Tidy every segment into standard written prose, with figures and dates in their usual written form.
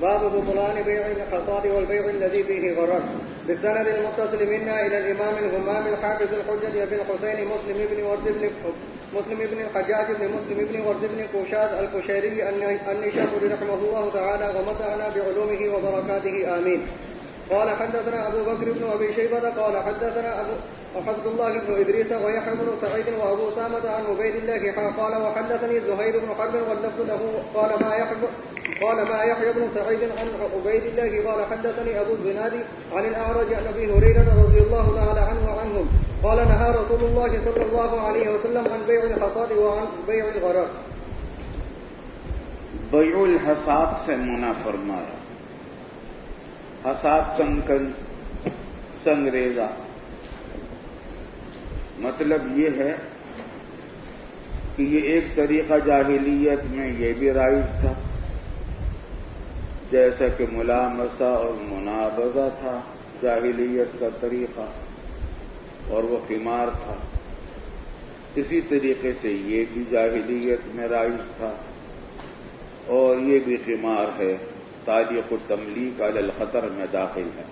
باب بطلان بيع الحصاد والبيع الذي فيه غرر. بالسند المتصل منا إلى الإمام الهمام الحافظ الحجة أبي الحسين مسلم بن الحجاج بن مسلم بن ورد بن كوشاز الكشيري النشابوري رحمه الله تعالى ومتعنا بعلومه وبركاته آمين. قال حدثنا أبو بكر بن أبي شيبة قال حدثنا عبد الله بن إدريس ويحيى بن سعيد وأبو سامة عن عبيد الله قال وحدثني زهير بن حرب واللفظ له قال ما يحيى بن سعيد عن عبيد الله قال حدثني أبو الزناد عن الأعرج عن أبي هريرة رضي الله تعالى عنه وعنهم قال نهى رسول الله صلى الله عليه وسلم عن بيع الحصاد وعن بيع الغرر. بیع الحصاد سے منع فرمایا. حصاد کنکر سنگریزہ، مطلب یہ ہے کہ یہ ایک طریقہ جاہلیت میں یہ بھی رائج تھا، جیسا کہ ملامسہ اور منابضہ تھا جاہلیت کا طریقہ، اور وہ قمار تھا. اسی طریقے سے یہ بھی جاہلیت میں رائج تھا اور یہ بھی قمار ہے. تعلیق التملیک علی الخطر میں داخل ہے.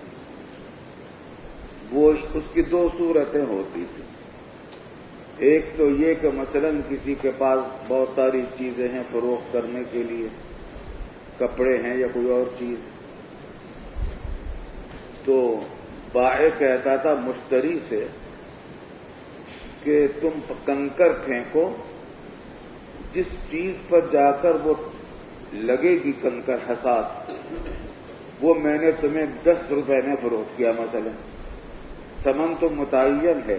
وہ اس کی دو صورتیں ہوتی تھیں. ایک تو یہ کہ مثلا کسی کے پاس بہت ساری چیزیں ہیں فروخت کرنے کے لیے، کپڑے ہیں یا کوئی اور چیز، تو بائع کہتا تھا مشتری سے کہ تم کنکر پھینکو، جس چیز پر جا کر وہ لگے گی کنکر حصاد، وہ میں نے تمہیں 10 روپے میں فروخت کیا. مثلا ثمن تو متعین ہے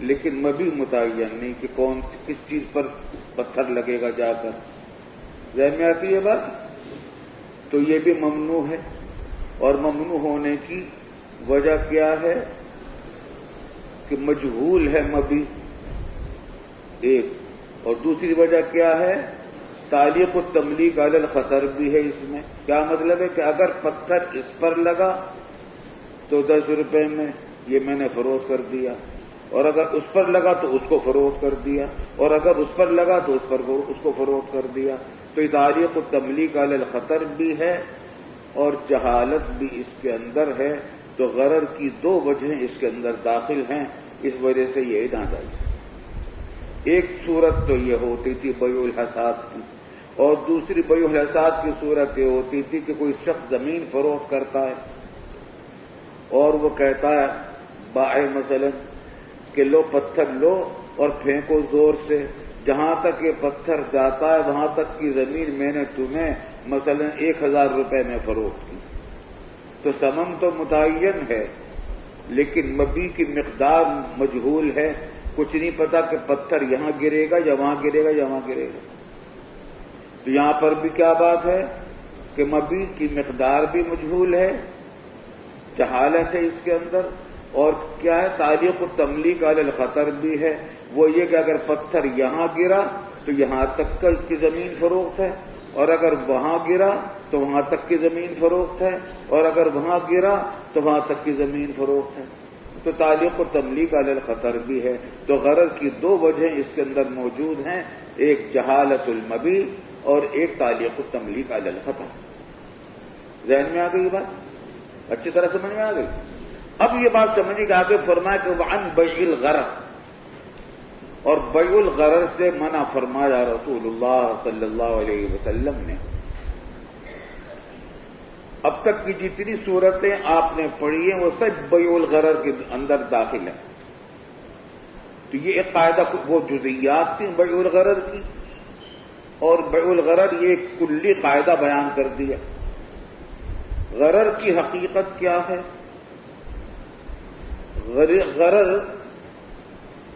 لیکن مبی متعین نہیں کہ کس چیز پر پتھر لگے گا جا کر. ذہن میں آتی ہے بات؟ تو یہ بھی ممنوع ہے. اور ممنوع ہونے کی وجہ کیا ہے کہ مجہول ہے مبی ایک، اور دوسری وجہ کیا ہے تعلیق التملیک علی الخطر بھی ہے اس میں. کیا مطلب ہے کہ اگر پتھر اس پر لگا تو 10 روپے میں یہ میں نے فروخت کر دیا، اور اگر اس پر لگا تو اس کو فروخت کر دیا، اور اگر اس پر لگا تو اس کو فروخت کر دیا. تو تعلیق التملیک علی الخطر بھی ہے اور جہالت بھی اس کے اندر ہے. تو غرر کی دو وجہیں اس کے اندر داخل ہیں، اس وجہ سے یہ نہ جائز. ایک صورت تو یہ ہوتی تھی بیع الحصاد کی، اور دوسری بیع الحصاد کی صورت یہ ہوتی تھی کہ کوئی شخص زمین فروخت کرتا ہے اور وہ کہتا ہے بائع مثلا کہ لو پتھر لو اور پھینکو زور سے، جہاں تک یہ پتھر جاتا ہے وہاں تک کی زمین میں نے تمہیں مثلا 1000 روپے میں فروخت کی. تو ثمن تو متعین ہے لیکن مبی کی مقدار مجہول ہے. کچھ نہیں پتا کہ پتھر یہاں گرے گا یا وہاں گرے گا یا وہاں گرے گا. تو یہاں پر بھی کیا بات ہے کہ مبی کی مقدار بھی مجہول ہے، جہالت ہے اس کے اندر، اور کیا ہے تعلیق التملیک علی الخطر بھی ہے. وہ یہ کہ اگر پتھر یہاں گرا تو یہاں تک کا اس کی زمین فروخت ہے، اور اگر وہاں گرا تو وہاں تک کی زمین فروخت ہے، اور اگر وہاں گرا تو وہاں تک کی زمین فروخت ہے. تو تعلیق التملیک علی الخطر بھی ہے. تو غرر کی دو وجہیں اس کے اندر موجود ہیں، ایک جہالت المبی اور ایک تعلیق التملیک علی الخطر. ذہن میں آ گئی بات؟ اچھی طرح سمجھ میں آ گئی؟ اب یہ بات سمجھیے کہ آگے فرمایا کہ وعن بیع الغرر، اور بیع الغرر سے منع فرمایا رسول اللہ صلی اللہ علیہ وسلم نے. اب تک کی جتنی صورتیں آپ نے پڑھی ہیں وہ سب بیع الغرر کے اندر داخل ہیں. تو یہ ایک قاعدہ، وہ جزئیات تھیں بیع الغرر کی، اور بیع الغرر یہ ایک کلی قاعدہ بیان کر دیا. غرر کی حقیقت کیا ہے؟ غرر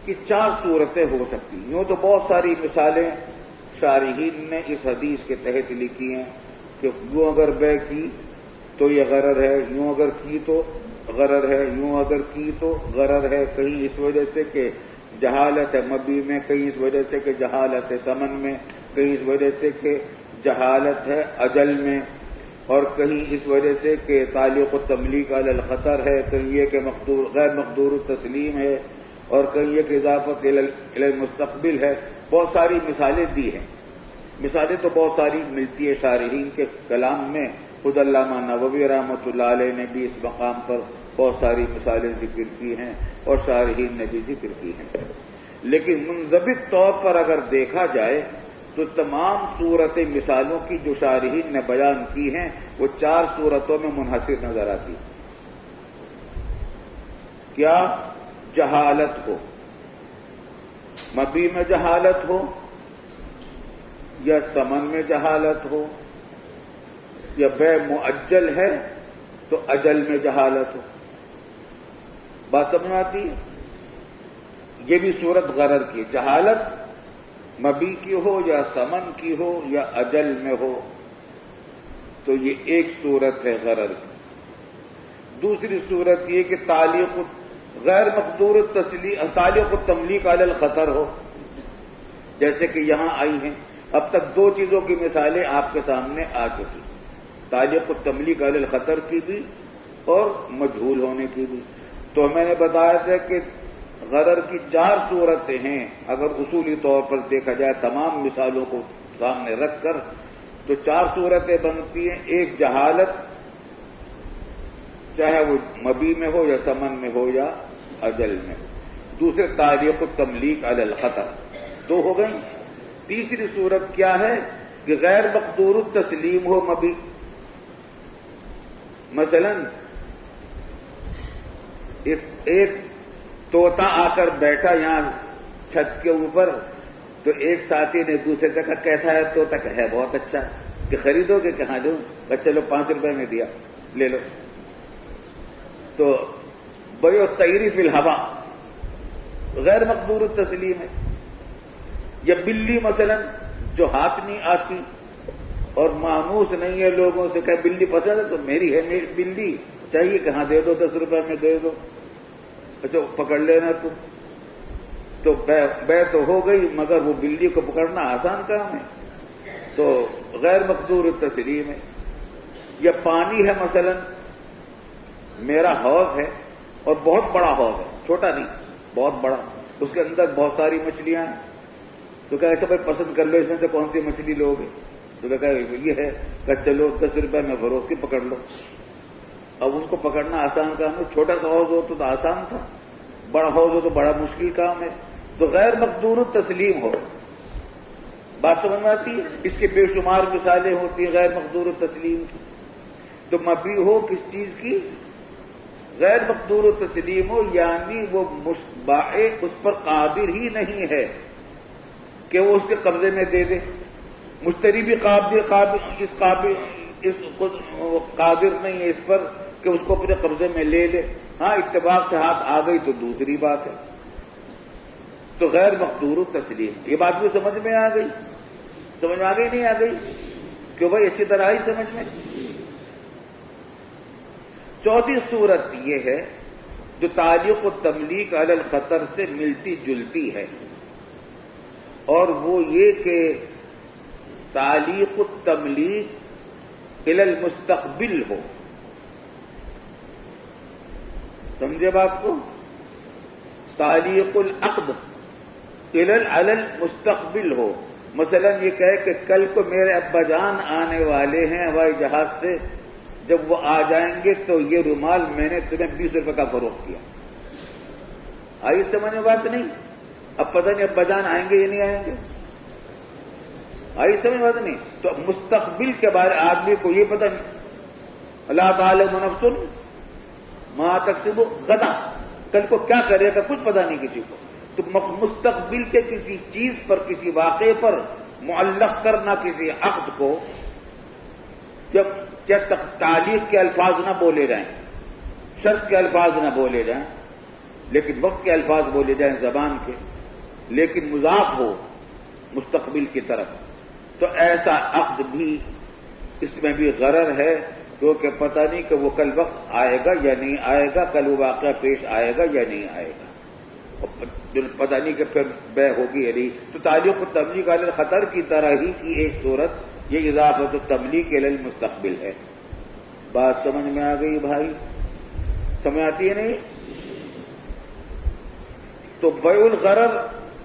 کی 4 صورتیں ہو سکتی. یوں تو بہت ساری مثالیں شارحین نے اس حدیث کے تحت لکھی ہیں کہ یوں اگر بے کی تو یہ غرر ہے، یوں اگر کی تو غرر ہے، یوں اگر کی تو غرر ہے. کہیں اس وجہ سے کہ جہالت ہے مبی میں، کہیں اس وجہ سے کہ جہالت ہے ثمن میں، کہیں اس وجہ سے کہ جہالت ہے اجل میں، اور کہیں اس وجہ سے کہ تعلیق التملیک علی الخطر ہے، کہیں یہ کہ غیر مقدور التسلیم ہے، اور کہیں یہ کہ اضافت الی المستقبل ہے. بہت ساری مثالیں دی ہیں. مثالیں تو بہت ساری ملتی ہے شارحین کے کلام میں، خود علامہ نووی رحمۃ اللہ علیہ نے بھی اس مقام پر بہت ساری مثالیں ذکر کی ہیں اور شارحین نے بھی ذکر کی ہیں، لیکن منضبط طور پر اگر دیکھا جائے تو تمام صورتیں مثالوں کی جو شارحین نے بیان کی ہیں وہ 4 صورتوں میں منحصر نظر آتی ہیں۔ کیا؟ جہالت ہو، مبی میں جہالت ہو، یا ثمن میں جہالت ہو، یا بے مؤجل ہے تو اجل میں جہالت ہو۔ بات سمجھ آتی ہے؟ یہ بھی صورت غرر کی، جہالت مبی کی ہو یا ثمن کی ہو یا اجل میں ہو، تو یہ ایک صورت ہے غرر کی۔ دوسری صورت یہ کہ تعلیق غیر مقدور تعلیق التملیک علی الخطر ہو، جیسے کہ یہاں آئی ہیں۔ اب تک 2 چیزوں کی مثالیں آپ کے سامنے آ چکی، تعلیق التملیک علی الخطر کی بھی اور مجہول ہونے کی بھی۔ تو میں نے بتایا تھا کہ غرر کی 4 صورتیں ہیں، اگر اصولی طور پر دیکھا جائے تمام مثالوں کو سامنے رکھ کر تو 4 صورتیں بنتی ہیں۔ ایک جہالت، چاہے وہ مبی میں ہو یا ثمن میں ہو یا اجل میں ہو۔ دوسرے تعلیق التملیک علی الخطر، 2 ہو گئی۔ تیسری صورت کیا ہے کہ غیر مقدور التسلیم ہو مبی، مثلا ایک طوطا آ کر بیٹھا یہاں چھت کے اوپر، تو ایک ساتھی نے دوسرے سے کہا کیسا ہے طوطا؟ کہ ہے بہت اچھا، کہ خریدو گے؟ کہاں دوں؟ چلو 5 روپے میں دیا، لے لو۔ تو بیع الطیر فی الہوا غیر مقدور التسلیم ہے۔ یا بلی مثلا جو ہاتھ نہیں آتی اور مانوس نہیں ہے لوگوں سے، کہ بلی پسند ہے تو میری ہے، میری بلی چاہیے، کہاں دے دو، 10 روپے میں دے دو، اچھا پکڑ لینا تم۔ تو بے تو ہو گئی، مگر وہ بلی کو پکڑنا آسان کام ہے، تو غیر مقدور التسلیم ہے۔ یا پانی ہے، مثلا میرا حوض ہے اور بہت بڑا حوض ہے، چھوٹا نہیں بہت بڑا، اس کے اندر بہت ساری مچھلیاں ہیں، تو کہا اچھا بھائی پسند کر لو اس میں سے کون سی مچھلی لوگے؟ تو کہا یہ ہے، کہ چلو 10 روپے میں فروخت کی، پکڑ لو۔ اب ان کو پکڑنا آسان کام ہے، چھوٹا سا حوض ہو تو آسان تھا، بڑا حوض ہو تو بڑا مشکل کام ہے۔ تو غیر مقدور التسلیم ہو، بات سمجھ میں آتی ہے؟ اس کے بے شمار مثالیں ہوتی ہیں غیر مقدور التسلیم کی۔ تو مبی ہو کس چیز کی؟ غیر مقدور التسلیم ہو، یعنی وہ بائع اس پر قادر ہی نہیں ہے کہ وہ اس کے قبضے میں دے دے، مشتری بھی قادر نہیں ہے اس پر کہ اس کو اپنے قبضے میں لے لے۔ ہاں اتفاق سے ہاتھ آ گئی تو دوسری بات ہے۔ تو غیر مقدور التسلیم، یہ بات بھی سمجھ میں آ گئی؟ سمجھ میں آ گئی نہیں آ گئی؟ کیوں بھائی اچھی طرح آئی سمجھ میں؟ چوتھی صورت یہ ہے جو تعلیق التملیک علی الخطر سے ملتی جلتی ہے، اور وہ یہ کہ تعلیق التملیک الی المستقبل ہو۔ سمجھے بات کو؟ تعلیق العقد الی المستقبل ہو، مثلا یہ کہے کہ کل کو میرے ابا جان آنے والے ہیں ہوائی جہاز سے، جب وہ آ جائیں گے تو یہ رومال میں نے تمہیں 20 روپے کا فروخت کیا۔ آئی سمجھ میں بات نہیں؟ اب پتہ نہیں ابا جان آئیں گے یا نہیں آئیں گے، آئی سمجھ بات نہیں؟ تو مستقبل کے بارے آدمی کو یہ پتہ نہیں، اللہ تعلم نفس ما تکسب غدا، کل کو کیا کرے گا کچھ پتہ نہیں کسی کو۔ تو مستقبل کے کسی چیز پر، کسی واقعے پر معلق کرنا کسی عقد کو، جب تعلیق کے الفاظ نہ بولے جائیں، شرط کے الفاظ نہ بولے جائیں، لیکن وقت کے الفاظ بولے جائیں زبان کے، لیکن مضاف ہو مستقبل کی طرف، تو ایسا عقد بھی اس میں بھی غرر ہے، کیونکہ پتہ نہیں کہ وہ کل وقت آئے گا یا نہیں آئے گا، کل وہ واقعہ پیش آئے گا یا نہیں آئے گا، پتہ نہیں کہ پھر بے ہوگی یا نہیں۔ تو تعلیق التملیک علی الخطر کی طرح ہی کی ایک صورت یہ اضافت التملیک الی المستقبل ہے۔ بات سمجھ میں آ گئی بھائی؟ سمجھ آتی ہے نہیں؟ تو بیع الغرر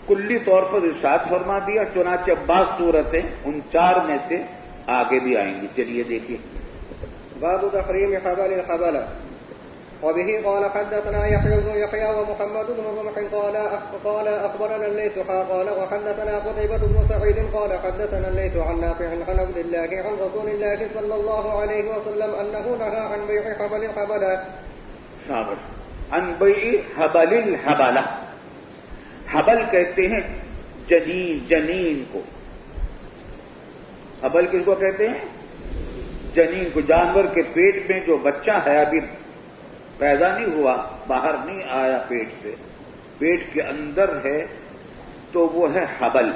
کلی طور پر ارشاد فرما دیا، چنانچہ بعض صورتیں ان 4 میں سے آگے بھی آئیں گی۔ چلیے دیکھیے باب تحريم حبل الحبلة. وبه قال حدثنا يحيى بن يحيى ومحمد بن رمح قال أخبرنا الليث قال وحدثنا قتيبة بن سعيد قال حدثنا الليث عن نافع عن عبد الله عن رسول الله صلى الله عليه وسلم أنه نهى عن بيع حبل الحبلة. عن بيع حبل الحبلة. حبل کہتے ہیں جنین کو. حبل کس کو کہتے ہیں؟ جنین کو. جانور کے پیٹ میں جو بچہ ہے ابھی پیدا نہیں ہوا, باہر نہیں آیا پیٹ سے, پیٹ کے اندر ہے, تو وہ ہے حبل.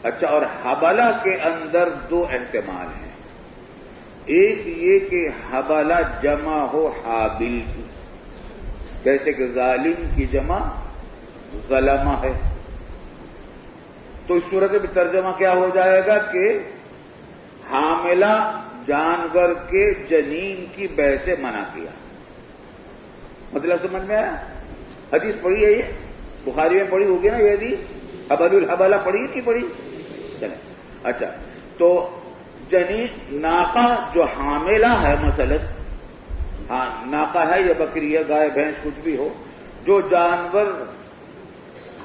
اچھا, اور حبلہ کے اندر دو احتمال ہیں. ایک یہ کہ حبلہ جمع ہو حابل کی, جیسے کہ ظالم کی جمع ظلمہ ہے, تو اس صورت میں ترجمہ کیا ہو جائے گا کہ حاملہ جانور کے جنین کی بیع سے منع کیا. مطلب سمجھ میں آیا؟ حدیث پڑھی ہے, یہ بخاری میں پڑھی ہوگی نا یہ حدیث. حبل الحبلہ پڑھی نہیں پڑھی؟ چلیں. اچھا, تو جنین ناقہ جو حاملہ ہے, مثلا ناقہ ہے یا بکری ہے, گائے بھینس کچھ بھی ہو, جو جانور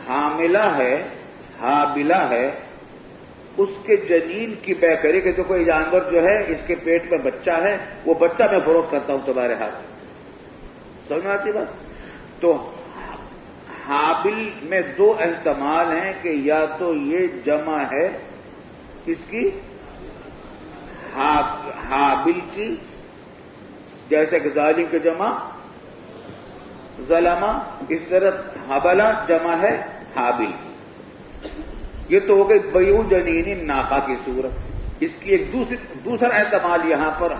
حاملہ ہے حابلہ ہے, اس کے جنین کی بیع کرے کہ تو کوئی جانور جو ہے اس کے پیٹ میں بچہ ہے, وہ بچہ میں فروخت کرتا ہوں تمہارے ہاتھ. سمجھ میں آتی بات؟ تو حابل میں دو احتمال ہیں کہ یا تو یہ جمع ہے اس کی حابل کی, جیسے کہ ظالم کی جمع ظلمہ, اس طرح حبلہ جمع ہے حابل. یہ تو ہو گئی بیع جنین ناقہ کی صورت. اس کی ایک دوسرا احتمال یہاں پر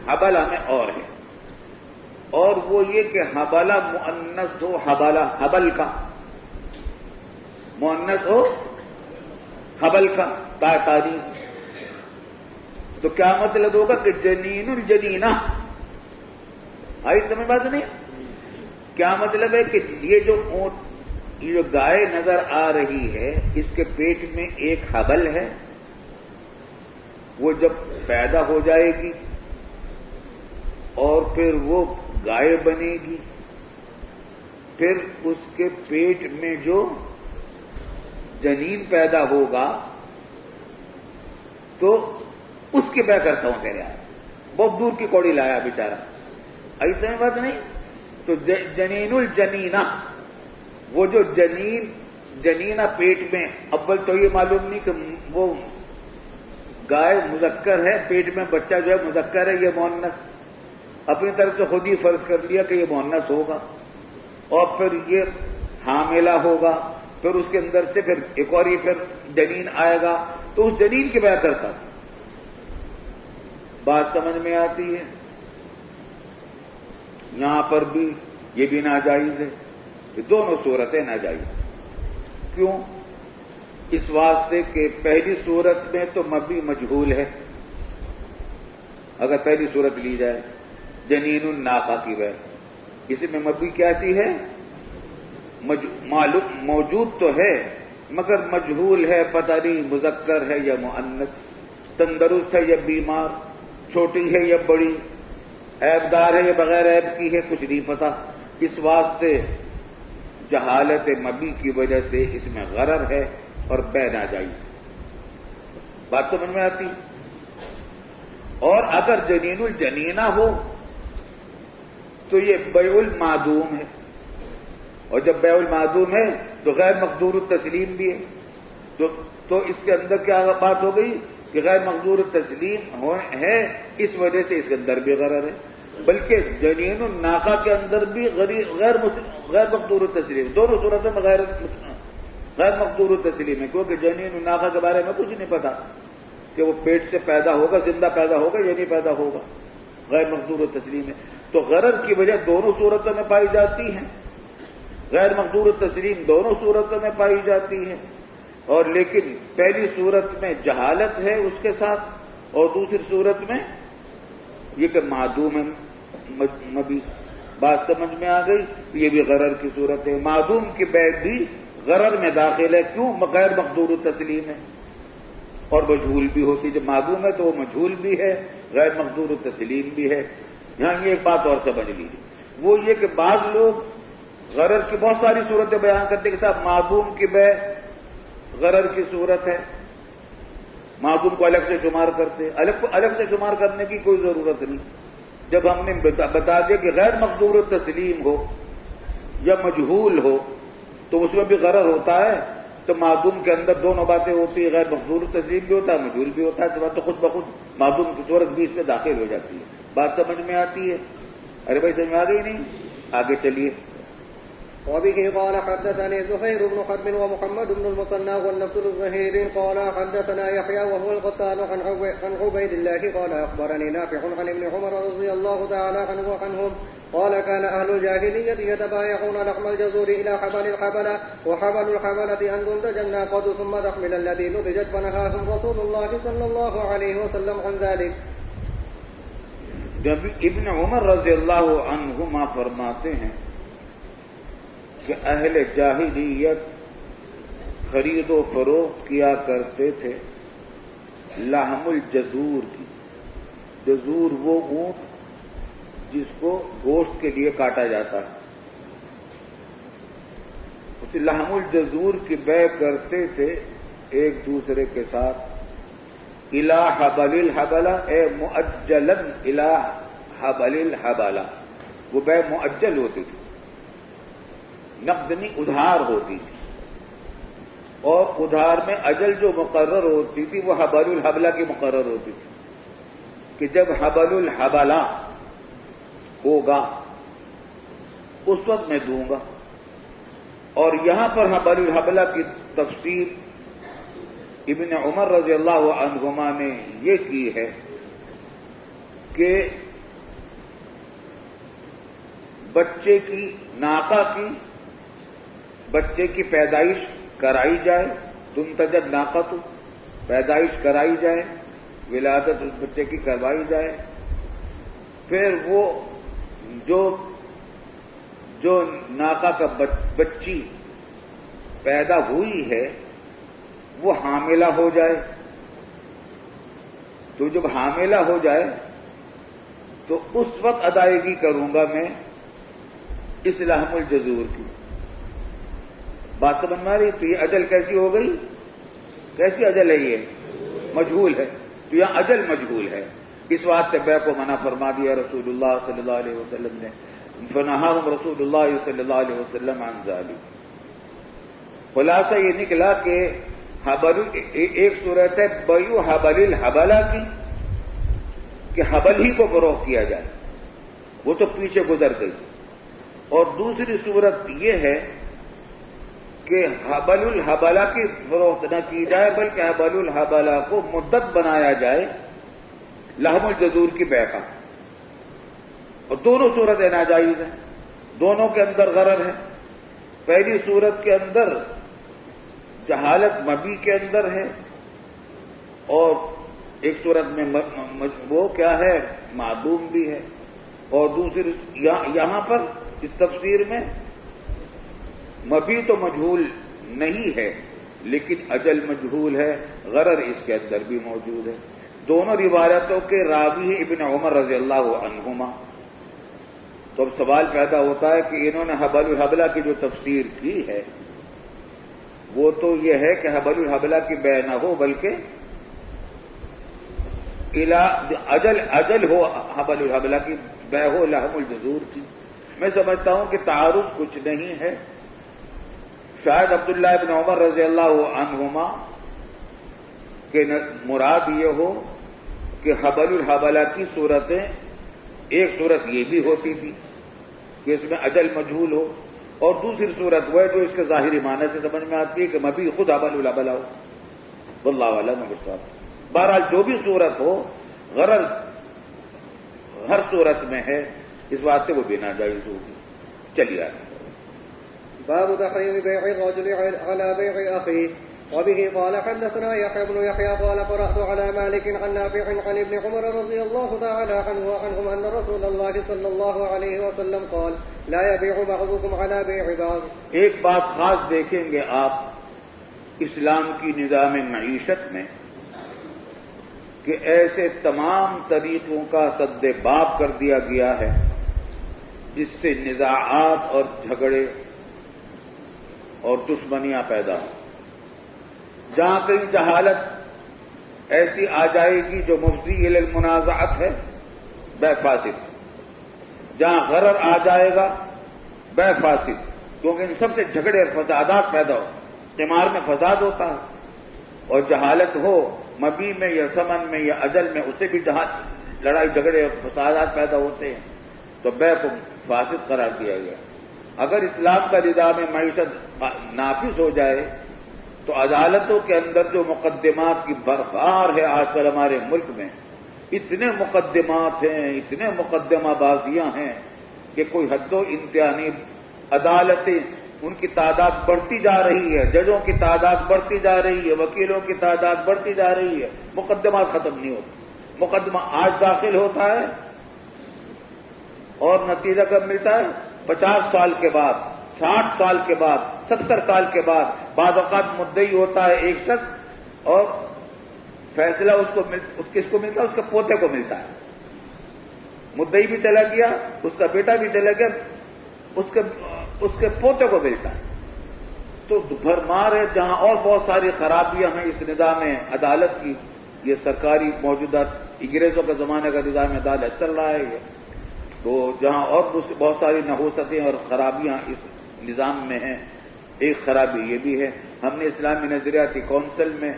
حبلہ میں اور ہے, اور وہ یہ کہ حبلہ مؤنث ہو, حبل کا مؤنث ہو, حبل کا تاریخ. تو کیا مطلب ہوگا کہ جنین الجنینہ. آئی سمجھ بات نہیں؟ کیا مطلب ہے کہ یہ جو گائے نظر آ رہی ہے, اس کے پیٹ میں ایک حبل ہے, وہ جب پیدا ہو جائے گی اور پھر وہ گائے بنے گی, پھر اس کے پیٹ میں جو جنین پیدا ہوگا تو اس کی بیع کرتا ہوں تیرے یار. بہت دور کی کوڑی لایا بیچارہ. ایسے میں بات نہیں. تو جنین الجنینہ, وہ جو جنینہ پیٹ میں, اول تو یہ معلوم نہیں کہ وہ گائے مذکر ہے, پیٹ میں بچہ جو ہے مذکر ہے, یہ مؤنث. اپنی طرف سے خود ہی فرض کر لیا کہ یہ مؤنث ہوگا, اور پھر یہ حاملہ ہوگا, پھر اس کے اندر سے پھر ایک اور یہ پھر جنین آئے گا, تو اس جنین کی بیع کرتا. بات سمجھ میں آتی ہے؟ یہاں پر بھی یہ بھی ناجائز ہے. یہ دونوں صورتیں ناجائز. کیوں؟ اس واسطے کہ پہلی صورت میں تو مبنی مجہول ہے. اگر پہلی صورت لی جائے جنین الناقہ کی بیع, اسی میں مبنی کیسی ہے؟ معلوم موجود تو ہے مگر مجہول ہے, پتہ نہیں مذکر ہے یا مؤنث, تندرست ہے یا بیمار, چھوٹی ہے یا بڑی, عیبدار ہے یا بغیر عیب کی ہے, کچھ نہیں پتا. اس واسطے جہالت مبی کی وجہ سے اس میں غرر ہے اور بیع ناجائز. بات سمجھ میں آتی؟ اور اگر جنین الجنینہ ہو تو یہ بیع المعدوم ہے, اور جب بیع المعدوم ہے تو غیر مقدور التسلیم بھی ہے. تو اس کے اندر کیا بات ہو گئی کہ غیر مقدور التسلیم ہے, اس وجہ سے اس کے اندر بھی غرر ہے. بلکہ جنین الناقہ کے اندر بھی غیر مقدور التسلیم, دونوں صورتوں میں غیر مقدور التسلیم ہے, کیونکہ جنین الناقہ کے بارے میں کچھ نہیں پتا کہ وہ پیٹ سے پیدا ہوگا, زندہ پیدا ہوگا یا نہیں پیدا ہوگا, غیر مقدور التسلیم ہے. تو غرر کی وجہ دونوں صورتوں میں پائی جاتی ہے, غیر مقدور التسلیم دونوں صورتوں میں پائی جاتی ہے. اور لیکن پہلی صورت میں جہالت ہے اس کے ساتھ, اور دوسری صورت میں یہ کہ معدوم ہے مبی. بات سمجھ میں آ گئی؟ یہ بھی غرر کی صورت ہے. معدوم کی بیع بھی غرر میں داخل ہے. کیوں؟ غیر مقدور التسلیم ہے. اور مجہول بھی ہوتی ہے. جب معدوم ہے تو وہ مجہول بھی ہے، غیر مقدور التسلیم بھی ہے. یہاں یہ ایک بات اور سمجھ لیجیے، وہ یہ کہ بعض لوگ غرر کی بہت ساری صورتیں بیان کرتے کہ صاحب معدوم کی بے غرر کی صورت ہے، معدوم کو الگ سے شمار کرتے. الگ سے شمار کرنے کی کوئی ضرورت نہیں. جب ہم نے بتا دیا کہ غیر مقدور التسلیم ہو یا مجہول ہو تو اس میں بھی غرر ہوتا ہے، تو معدوم کے اندر دونوں باتیں ہوتی ہیں، غیر مقدور التسلیم بھی ہوتا ہے، مجہول بھی ہوتا ہے، تو خود بخود معدوم کی صورت بھی اس میں داخل ہو جاتی ہے. بات سمجھ میں آتی ہے؟ ارے بھائی سمجھ میں آ گئی نہیں؟ آگے چلیے. وبه قال حدثني زهير بن حرب ومحمد بن المثنى والنفس الزهير قال حدثنا يحيى وهو القتال عن عبيد الله قال أخبرني نافع عن ابن عمر رضي الله تعالى عنهم قال كان أهل الجاهلية يتبايعون لحم الجزور إلى حبل الحبلة وحبل الحبلة أن تنتج الناقة ثم تحمل الذي نضجت فنهاهم رسول الله صلى الله عليه وسلم عن ذلك. جب ابن عمر رضی اللہ عنہما فرماتے ہیں کہ اہل جاہلیت خرید و فروخت کیا کرتے تھے لحم الجزور کی. جزور وہ اونٹ جس کو گوشت کے لیے کاٹا جاتا ہے، اس لحم الجزور کی بیع کرتے تھے ایک دوسرے کے ساتھ. الى حبل الحبلہ اے مؤجلا الى حبل الحبلہ، وہ بیع مؤجل ہوتی تھی، نقد نہیں ادھار ہوتی تھی. اور ادھار میں اجل جو مقرر ہوتی تھی وہ حبل الحبلہ کی مقرر ہوتی تھی کہ جب حبل الحبلہ ہوگا اس وقت میں دوں گا. اور یہاں پر حبل الحبلہ کی تفسیر ابن عمر رضی اللہ عنہما نے یہ کی ہے کہ بچے کی ناقہ کی بچے کی پیدائش کرائی جائے، تنتجد ناقۃ، پیدائش کرائی جائے، ولادت اس بچے کی کروائی جائے، پھر وہ جو ناقہ کا بچی پیدا ہوئی ہے وہ حاملہ ہو جائے. تو جب حاملہ ہو جائے تو اس وقت ادائیگی کروں گا میں اس لحم الجزور کی. بات سمجھ میں آ رہی؟ تو یہ اجل کیسی ہو گئی؟ کیسی اجل ہے؟ یہ مجہول ہے. تو یہاں اجل مجہول ہے، اس واسطے بیع کو منع فرما دیا رسول اللہ صلی اللہ علیہ وسلم نے. فنہاہم رسول اللہ صلی اللہ علیہ وسلم عن ذلک. خلاصہ یہ نکلا کہ ایک صورت ہے بیع حبل الحبلہ کی کہ حبل ہی کو فروخت کیا جائے، وہ تو پیچھے گزر گئی. اور دوسری صورت یہ ہے کہ حبل الحبلہ کی فروخت نہ کی جائے بلکہ حبل الحبلہ کو مدت بنایا جائے لحم الجزور کی بیع کا. اور دونوں صورتیں ناجائز ہیں، دونوں کے اندر غرر ہے. پہلی صورت کے اندر جہالت مبی کے اندر ہے، اور ایک صورت میں وہ کیا ہے معدوم بھی ہے. اور دوسری یہاں پر اس تفسیر میں مبی تو مجہول نہیں ہے لیکن اجل مجہول ہے، غرر اس کے اندر بھی موجود ہے. دونوں روایتوں کے راوی ابن عمر رضی اللہ عنہما. تو اب سوال پیدا ہوتا ہے کہ انہوں نے حبل الحبلہ کی جو تفسیر کی ہے وہ تو یہ ہے کہ حبل الحبلہ کی بیع نہ ہو بلکہ اجل ہو، حبل الحبلہ کی بیع ہو لحم الجزور کی. میں سمجھتا ہوں کہ تعارض کچھ نہیں ہے. شاید عبداللہ ابن عمر رضی اللہ عنہما کہ مراد یہ ہو کہ حبل الحبلہ کی صورتیں، ایک صورت یہ بھی ہوتی تھی کہ اس میں اجل مجہول ہو، اور دوسری صورت وہ ہے جو اس کے ظاہری معنی سے سمجھ میں آتی ہے کہ مبی خود حبل الحبلہ ہو. واللہ اعلم بالصواب. بہرحال جو بھی صورت ہو غرض ہر صورت میں ہے، اس واسطے وہ بھی ناجائز ہوگی. چلیے آگے. باب تحريم بيع الرجل على بيع أخيه. وبه قال حدثنا يحيى بن يحيى قال قرأت على مالك عن نافع عن ابن عمر رضي الله تعالى عنه وعنهم أن رسول الله صلى الله عليه وسلم قال لا يبيع بعضكم على بيع بعض. ایک بات خاص دیکھیں گے آپ اسلام کی نظام معیشت میں کہ ایسے تمام طریقوں کا سد باب کر دیا گیا ہے جس سے نزاعات اور جھگڑے اور دشمنیاں پیدا ہوں. جہاں کہیں جہالت ایسی آ جائے گی جو مفضی الی المنازعت ہے، بے فاسد. جہاں غرر آ جائے گا، بے فاسد، کیونکہ ان سب سے جھگڑے اور فسادات پیدا ہو. قمار میں فساد ہوتا ہے، اور جہالت ہو مبی میں یا سمن میں یا اجل میں، اسے بھی جہاں لڑائی جھگڑے اور فسادات پیدا ہوتے ہیں. تو بے کو فاسد قرار دیا گیا. اگر اسلام کا نظام معیشت نافذ ہو جائے تو عدالتوں کے اندر جو مقدمات کی برفار ہے آج کل ہمارے ملک میں، اتنے مقدمات ہیں، اتنے مقدمہ بازیاں ہیں کہ کوئی حد و انتہا نہیں. عدالتیں ان کی تعداد بڑھتی جا رہی ہے، ججوں کی تعداد بڑھتی جا رہی ہے، وکیلوں کی تعداد بڑھتی جا رہی ہے، مقدمات ختم نہیں ہوتے. مقدمہ آج داخل ہوتا ہے اور نتیجہ کب ملتا ہے؟ 50 سال کے بعد، 60 سال کے بعد، 70 سال کے بعد. بعض اوقات مدعی ہوتا ہے ایک شخص اور فیصلہ کس کو ملتا ہے؟ اس کے پوتے کو ملتا ہے. مدعی بھی چلا گیا، اس کا بیٹا بھی چلا گیا، اس کے پوتے کو ملتا ہے. تو بھرمار ہے. جہاں اور بہت ساری خرابیاں ہیں اس نظام عدالت کی. یہ سرکاری موجودہ انگریزوں کے زمانے کا نظام عدالت چل رہا ہے یہ. تو جہاں اور بہت ساری نحوستیں اور خرابیاں اس نظام میں ہیں. ایک خرابی یہ بھی ہے، ہم نے اسلامی نظریاتی کونسل میں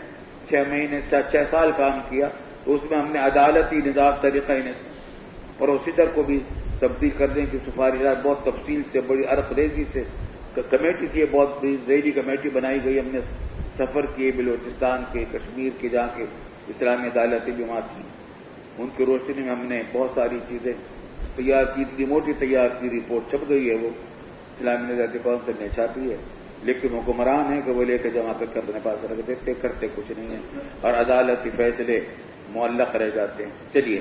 6 سال کام کیا، تو اس میں ہم نے عدالتی نظام طریقہ پروسیجر کو بھی تبدیل کرنے کی سفارشات بہت تفصیل سے، بڑی عرق ریزی سے. کمیٹی تھی، بہت بڑی ذیلی کمیٹی بنائی گئی. ہم نے سفر کیے بلوچستان کے، کشمیر کے، جہاں کے اسلامی عدالتیں بھی وہاں تھیں. ان کی روشنی میں ہم نے بہت ساری چیزیں تیار کی. اتنی موٹی تیار کی رپورٹ چھپ گئی ہے، وہ اسلامی نظریاتی کونسل نے چھاپی ہے. لیکن حکمران ہیں کہ وہ لے کے جمع کر کے اپنے پاس رکھ دیتے، کرتے کچھ نہیں ہے، اور عدالتی فیصلے معلق رہ جاتے ہیں. چلیے.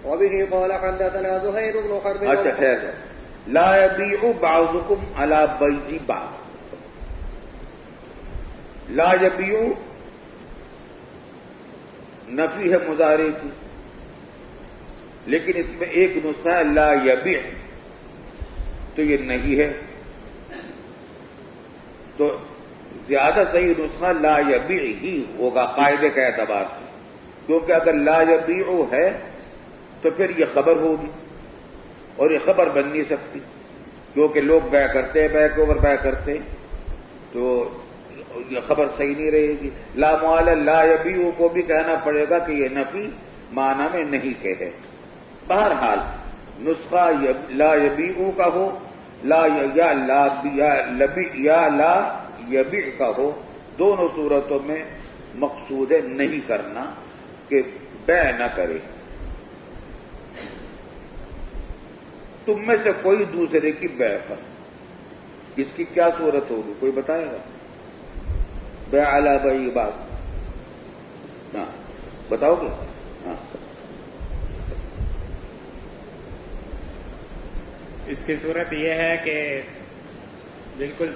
وبه قال حدثنا زهير بن حرب. اچھا خیر ہے. لا يبيع بعضكم على بيع بعض. لا يبيع نفی ہے مضارع کی، لیکن اس میں ایک نسخہ ہے لا يبيع، تو یہ نہیں ہے. تو زیادہ صحیح نسخہ لا يبيع ہی ہوگا قاعدے کے اعتبار سے، کیونکہ اگر لا يبيع ہے تو پھر یہ خبر ہوگی، اور یہ خبر بن نہیں سکتی، کیونکہ لوگ بیع کرتے ہیں، بیع کے اوپر بیع کرتے ہیں، تو یہ خبر صحیح نہیں رہے گی. لا معال لا يبيع کو بھی کہنا پڑے گا کہ یہ نفی معنی میں نہیں کہ ہے. بہرحال نسخہ لا يبيع کا ہو، لا يبيع کا ہو، دونوں صورتوں میں مقصود ہے نہیں کرنا، کہ بیع نہ کرے. تم میں سے کوئی دوسرے کی بیع پر. اس کی کیا صورت ہوگی؟ کوئی بتائے گا؟ بیع علی بیع بعض. ہاں بتاؤ گے؟ ہاں. اس کی صورت یہ ہے کہ بالکل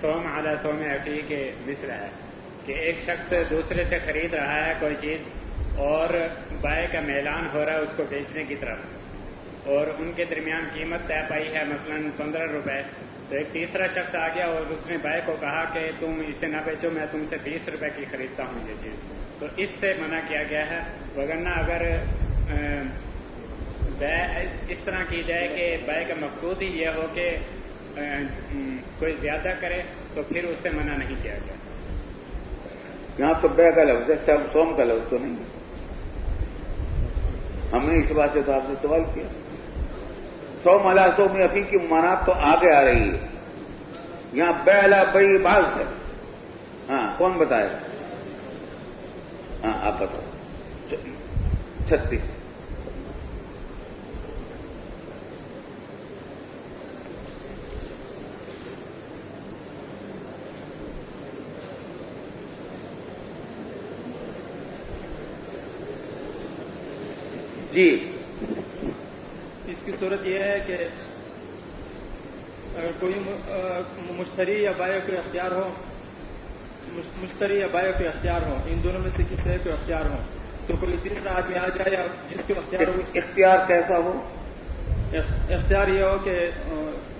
سوم علی سوم اخی کے مثل ہے، کہ ایک شخص دوسرے سے خرید رہا ہے کوئی چیز اور بائع کا میلان ہو رہا ہے اس کو بیچنے کی طرف، اور ان کے درمیان قیمت طے پائی ہے مثلا 15 روپے. تو ایک تیسرا شخص آ گیا اور اس نے بائع کو کہا کہ تم اسے نہ بیچو، میں تم سے 20 روپے کی خریدتا ہوں یہ چیز. تو اس سے منع کیا گیا ہے. وگرنہ اگر بیع اس طرح کی جائے کہ بیع کا مقصود ہی یہ ہو کہ کوئی زیادہ کرے تو پھر اس سے منع نہیں کیا گیا. یہاں تو بیع کا لفظ ہے، سوم کا لفظ تو نہیں. ہم نے اس بات سے تو آپ سے سوال کیا. سوم علی سوم اخی کی ممانعت تو آگے آ رہی ہے، یہاں بیع علی بیع بعض ہے. ہاں کون بتائے گا؟ ہاں آپ بتاؤ. 36. جی. اس کی صورت یہ ہے کہ اگر کوئی مشتری یا بائع کو اختیار ہو، مشتری یا بائع کو اختیار ہو، ان دونوں میں سے کسی ایک کو اختیار ہو، تو کوئی تیسرا آدمی آ جائے یا جس کے اختیار کیسا ہو؟ اختیار یہ ہو کہ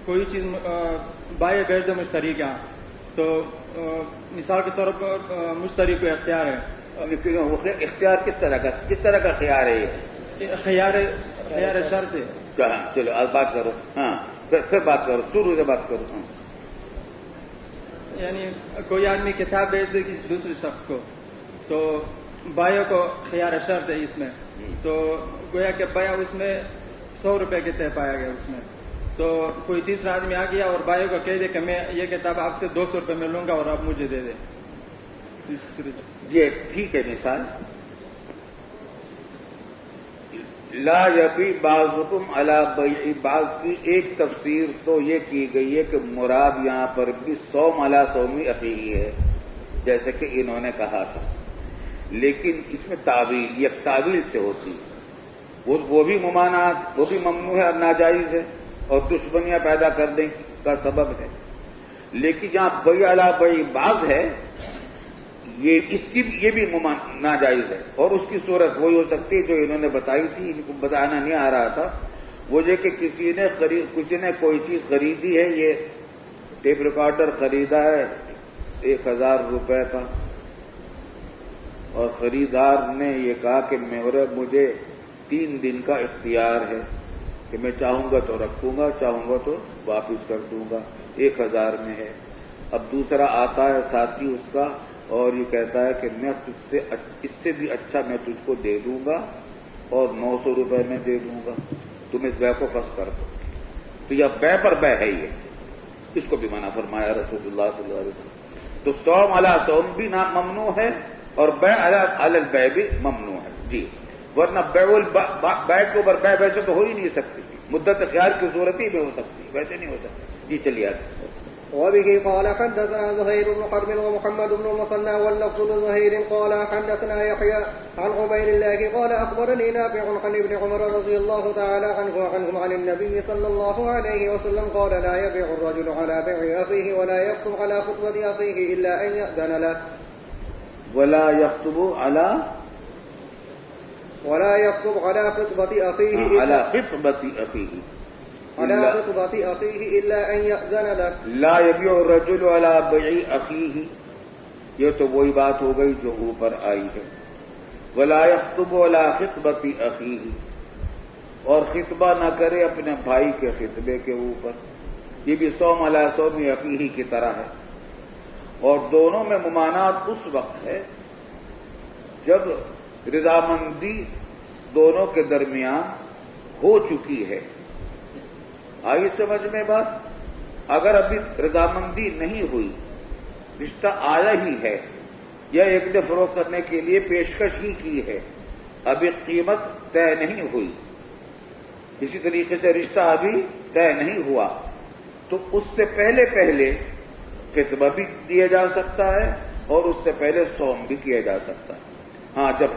کوئی چیز بائے غیر مشتری کا، تو مثال کے طور پر مشتری کو اختیار ہے. اختیار کس طرح کا خیار ہے یہ؟ خیار شرط ہے. چلو آج بات کرو. ہاں پھر بات کرو، شروع سے بات کرو. یعنی کوئی آدمی کتاب بیچ دے کسی دوسرے شخص کو، تو بائیوں کو خیار شرط ہے اس میں. تو گویا کہ بیا اس میں 100 روپے کے طے پایا گیا اس میں، تو کوئی تیسرا آدمی آ گیا اور بائیوں کو کہہ دے کہ میں یہ کتاب آپ سے 200 روپے میں لوں گا اور آپ مجھے دے دیں. یہ ٹھیک ہے مثال. لا یبی بعضکم علی بیع بعض کی ایک تفسیر تو یہ کی گئی ہے کہ مراد یہاں پر بھی صوم علی صوم اخیہ ہے جیسے کہ انہوں نے کہا تھا، لیکن اس میں تعویل، یہ تعویل سے ہوتی ہے. وہ بھی ممانعات، وہ بھی ممنوع ہے اور ناجائز ہے اور دشمنیاں پیدا کرنے کا سبب ہے. لیکن جہاں بیع علی بیع بعض ہے یہ بھی ناجائز ہے، اور اس کی صورت وہی ہو سکتی ہے جو انہوں نے بتائی تھی. ان کو بتانا نہیں آ رہا تھا، وہ یہ کہ کسی نے کوئی چیز خریدی ہے، یہ ٹیپ ریکارڈر خریدا ہے 1000 روپے کا، اور خریدار نے یہ کہا کہ مجھے 3 دن کا اختیار ہے کہ میں چاہوں گا تو رکھوں گا، چاہوں گا تو واپس کر دوں گا. 1000 میں ہے. اب دوسرا آتا ہے ساتھی اس کا اور یہ کہتا ہے کہ میں اس سے بھی اچھا میں تجھ کو دے دوں گا اور 900 روپے میں دے دوں گا، تم اس بیع کو فسخ کر دو. تو یہ بیع پر بیع ہے، یہ اس کو بھی منع فرمایا رسول اللہ صلی اللہ علیہ وسلم. تو صوم علی صوم بھی ممنوع ہے اور بیع علی البیع بھی ممنوع ہے. جی، ورنہ بیع کے اوپر بیع ویسے تو ہو ہی نہیں سکتی، مدت خیار کی صورت ہی میں ہو سکتی، ویسے نہیں ہو سکتی. جی چلیے آگے. وبه قال حدثنا زهير بن حرب ومحمد بن المثنى واللفظ لزهير قال حدثنا يحيى عن عبيد الله قال أخبرني نافع عن ابن عمر رضي الله تعالى عنهم عن النبي صلى الله عليه وسلم قال لا يبيع الرجل على بيع أخيه ولا يخطب على خطبة أخيه إلا أن يأذن له ولا يخطب على خطبة أخيه على خطبة أخيه على خطبة أخيه إلا أن يأذن له. لا يبيع الرجل على بيع أخيه، یہ تو وہی بات ہو گئی جو اوپر آئی ہے. ولا يخطب على خطبة أخيه، اور خطبہ نہ کرے اپنے بھائی کے خطبے کے اوپر. یہ بھی صوم علی صوم أخيه کی طرح ہے. اور دونوں میں ممانعت اس وقت ہے جب رضامندی دونوں کے درمیان ہو چکی ہے. آئی سمجھ میں بات؟ اگر ابھی رضامندی نہیں ہوئی، رشتہ آیا ہی ہے یا ایک نے فروخت کرنے کے لیے پیشکش ہی کی ہے، ابھی قیمت طے نہیں ہوئی، اسی طریقے سے رشتہ ابھی طے نہیں ہوا، تو اس سے پہلے خطبہ بھی دیا جا سکتا ہے اور اس سے پہلے صوم بھی کیا جا سکتا ہے. ہاں جب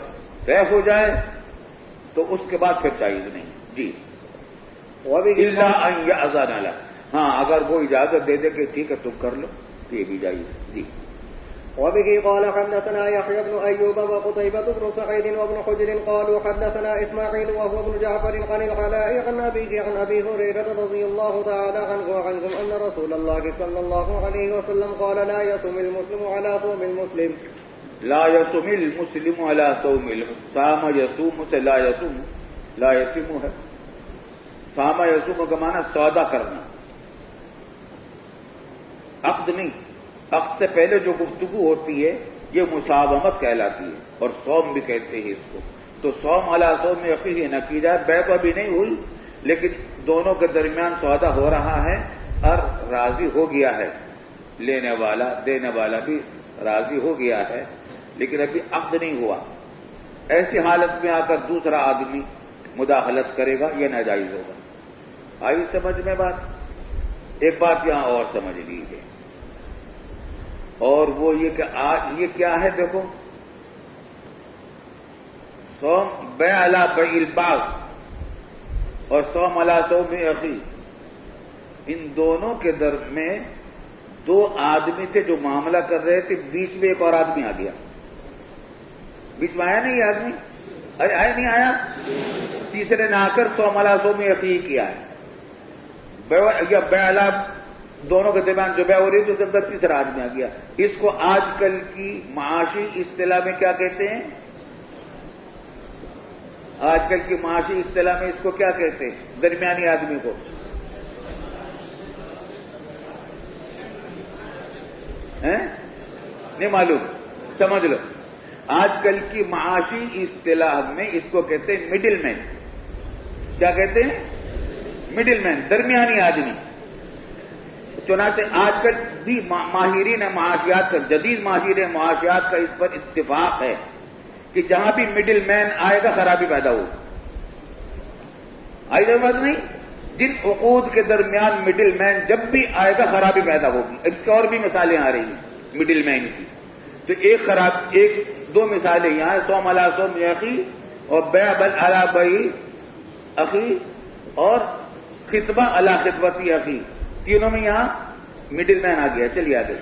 طے ہو جائے تو اس کے بعد پھر جائز نہیں. جی الا ان یأذن له، ہاں اگر وہ اجازت دے دے کہ ٹھیک ہے تم کر لو تو یہ بھی جائز. جی. وبه قال حدثنا يحيى بن أيوب وقتيبة بن سعيد وابن حجر قالوا حدثنا إسماعيل وهو ابن جعفر عن العلاء عن أبيه عن أبي هريرة رضي الله تعالى عنه وعنهم أن رسول الله صلى الله عليه وسلم قال لا يصوم المسلم على صوم المسلم. لا يصوم المسلم على صوم المسلم. صام يصوم سے لا يصوم ہے. صام يصوم کا معنی سودا کرنا، عقد نہیں. عقد سے پہلے جو گفتگو ہوتی ہے یہ مصابمت کہلاتی ہے اور صوم بھی کہتے ہیں اس کو. تو صوم علی صوم اخیہ نہ کی جائے. بیع تو ابھی نہیں ہوئی لیکن دونوں کے درمیان سودا ہو رہا ہے اور راضی ہو گیا ہے، لینے والا دینے والا بھی راضی ہو گیا ہے لیکن ابھی عقد نہیں ہوا. ایسی حالت میں آ کر دوسرا آدمی مداخلت کرے گا، یہ ناجائز ہوگا. آئی سمجھ میں بات؟ ایک بات یہاں اور سمجھ لیجیے، اور وہ یہ کہ یہ کیا ہے؟ دیکھو، صوم بیع علی بیع البعض اور صوم علی صوم اخی، ان دونوں کے درمیان دو آدمی تھے جو معاملہ کر رہے تھے، بیچ میں ایک اور آدمی آ گیا. بیچ میں آیا نہیں یہ آدمی، ارے آیا نہیں آیا؟ تیسرے نے آ کر صوم علی صوم اخی کیا ہے. یا بیع دونوں کے درمیان جو بیع ہو رہی ہے تو اندر تیسرا آدمی آ گیا. اس کو آج کل کی معاشی اصطلاح میں کیا کہتے ہیں؟ آج کل کی معاشی اصطلاح میں اس کو کیا کہتے ہیں؟ درمیانی آدمی کو. نہیں معلوم؟ سمجھ لو. آج کل کی معاشی اصطلاح میں اس کو کہتے ہیں مڈل مین. کیا کہتے ہیں؟ مڈل مین، درمیانی آدمی. چنانچہ آج کل بھی ماہرین معاشیات کا، جدید ماہرین معاشیات کا اس پر اتفاق ہے کہ جہاں بھی مڈل مین آئے گا خرابی پیدا ہوگی. آئی بات نہیں؟ جن عقود کے درمیان مڈل مین جب بھی آئے گا خرابی پیدا ہوگی. اس کی اور بھی مثالیں آ رہی ہیں مڈل مین کی. تو ایک دو مثالیں یہاں، صوم علی صوم اخی اور بیع علی بیع اخی اور خطبہ علی خطبتی اخی، تینوں میں یہاں مڈل مین آ گیا. چلیے آگے.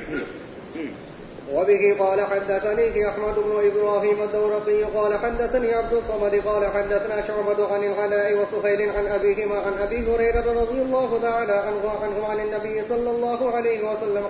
وبه قال حدثني أحمد بن إبراهيم الدورقي قال حدثني عبد الصمد قال حدثنا شعبة عن العلاء وسهيل عن أبيهما عن أبي هريرة رضي الله تعالى عنه عن النبي صلى الله عليه وسلم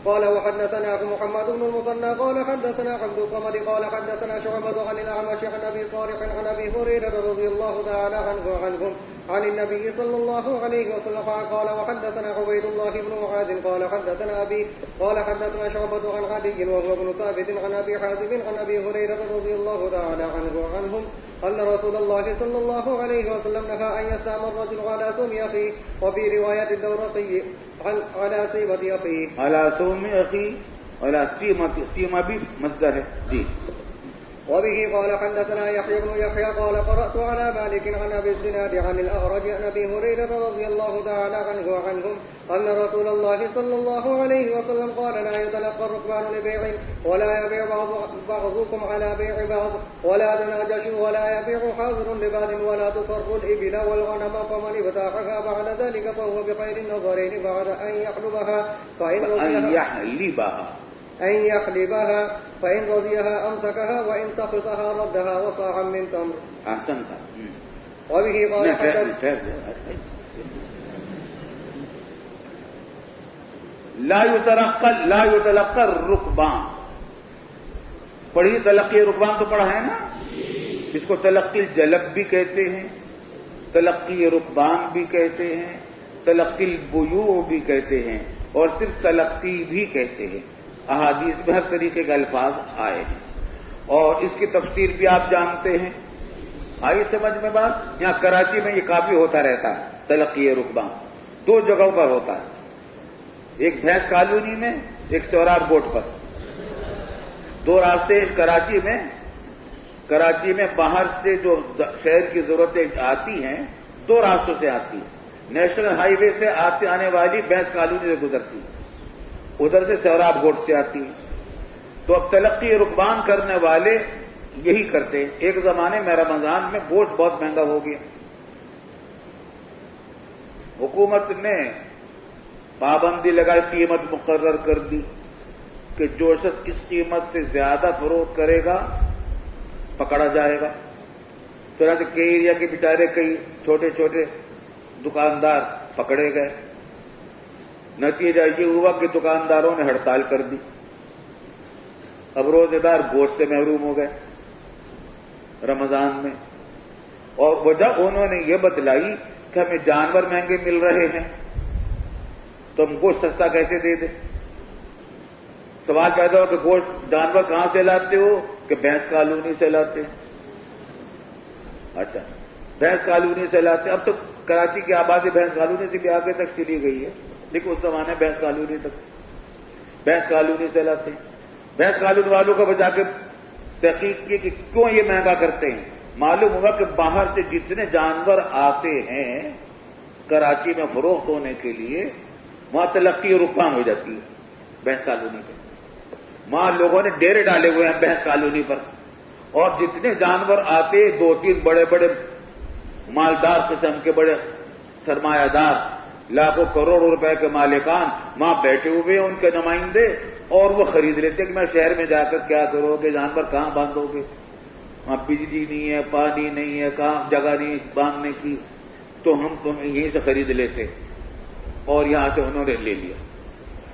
قال وحدثنا محمد بن المثنى قال حدثنا عبد الصمد قال حدثنا شعبة عن الأعمش عن أبي صالح عن أبي هريرة رضي الله تعالى عنهم عن النبي صلى الله عليه وسلم قال وحدثنا عبيد الله بن معاذ قال حدثنا أبي قال حدثنا شعبة عن عدي وهو ابن ثابت عن أبي حازم عن أبي هريرة رضي الله تعالى عنهم أن رسول الله صلى الله عليه وسلم نهى أن يسام الرجل على سوم أخيه. وفي رواية الدورقي على سيمة أخيه. على سوم أخيه على سيمة بھی مصدر ہے. جی. وبه قال حدثنا يحيى بن يحيى قال قرأت على مالك عن أبي الزناد عن الأعرج عن أبي هريرة رضي الله تعالى عنهم أن رسول الله صلى الله عليه وسلم قال لا يتلقى الركبان لبيع ولا يبيع بعضكم على بيع بعض ولا تناجشوا ولا يبيع حاضر لباد ولا تصر الإبل والغنم فمن ابتاعها بعد ذلك فهو بخير النظرين بعد أن يحلبها فإن رضيها أمسكها وإن سخطها ردها وصاعا من تمر. أحسنت. وبه قال لا يتلقى الركبان. پڑھی تلقی رکبان تو پڑھا ہے نا. اس کو تلقی الجلب بھی کہتے ہیں، تلقی رکبان بھی کہتے ہیں، تلقی البیوع بھی کہتے ہیں اور صرف تلقی بھی کہتے ہیں. احادیث میں ہر طریقے کے الفاظ آئے ہیں اور اس کی تفسیر بھی آپ جانتے ہیں. آئی سمجھ میں بات؟ یہاں کراچی میں یہ کافی ہوتا رہتا ہے. تلقی رکبان دو جگہوں پر ہوتا ہے، ایک بھینس کالونی میں، ایک سوراب گوٹ پر. دو راستے کراچی میں باہر سے جو شہر کی ضرورتیں آتی ہیں دو راستوں سے آتی ہیں. نیشنل ہائی وے سے آنے والی بھینس کالونی سے گزرتی ہے، ادھر سے سوراب گوٹ سے آتی ہے. تو اب تلقی رکبان کرنے والے یہی کرتے ہیں. ایک زمانے میں رمضان میں گوشت بہت مہنگا ہو گیا، حکومت نے پابندی لگائی، قیمت مقرر کر دی کہ جو شخص اس قیمت سے زیادہ فروخت کرے گا پکڑا جائے گا. تو کئی ایریا کے بیچارے کئی چھوٹے چھوٹے دکاندار پکڑے گئے. نتیجہ یہ ہوا کہ دکانداروں نے ہڑتال کر دی. اب روزے دار گوشت سے محروم ہو گئے رمضان میں. اور وجہ انہوں نے یہ بتلائی کہ ہمیں جانور مہنگے مل رہے ہیں تو ہم گوشت سستا کیسے دے دیں. سوال پیدا ہو کہ گوشت جانور کہاں سے لاتے ہو؟ کہ بھینس کالونی سے لاتے ہیں. اچھا، بھینس کالونی سے لاتے. اب تو کراچی کی آبادی بھینس کالونی سے بھی آگے تک چلی گئی ہے، لیکن اس زمانے بھینس کالونی سے لاتے ہیں. بھینس کالونی والوں کو بجا کے تحقیق کی کہ کیوں یہ مہنگا کرتے ہیں. معلوم ہوگا کہ باہر سے جتنے جانور آتے ہیں کراچی میں فروخت ہونے کے لیے وہاں تلقی رکبان ہو جاتی ہے بھینس کالونی پہ. وہاں لوگوں نے ڈیرے ڈالے ہوئے ہیں بھینس کالونی پر، اور جتنے جانور آتے دو تین بڑے بڑے مالدار قسم کے بڑے سرمایہ دار لاکھوں کروڑوں روپے کے مالکان وہاں بیٹھے ہوئے ہیں، ان کے نمائندے، اور وہ خرید لیتے کہ میں شہر میں جا کر کیا کرو گے، جانور کہاں باندھو گے. وہاں بجلی نہیں ہے، پانی نہیں ہے، کام جگہ نہیں باندھنے کی، تو ہم یہیں سے خرید لیتے، اور یہاں سے انہوں نے لے لیا۔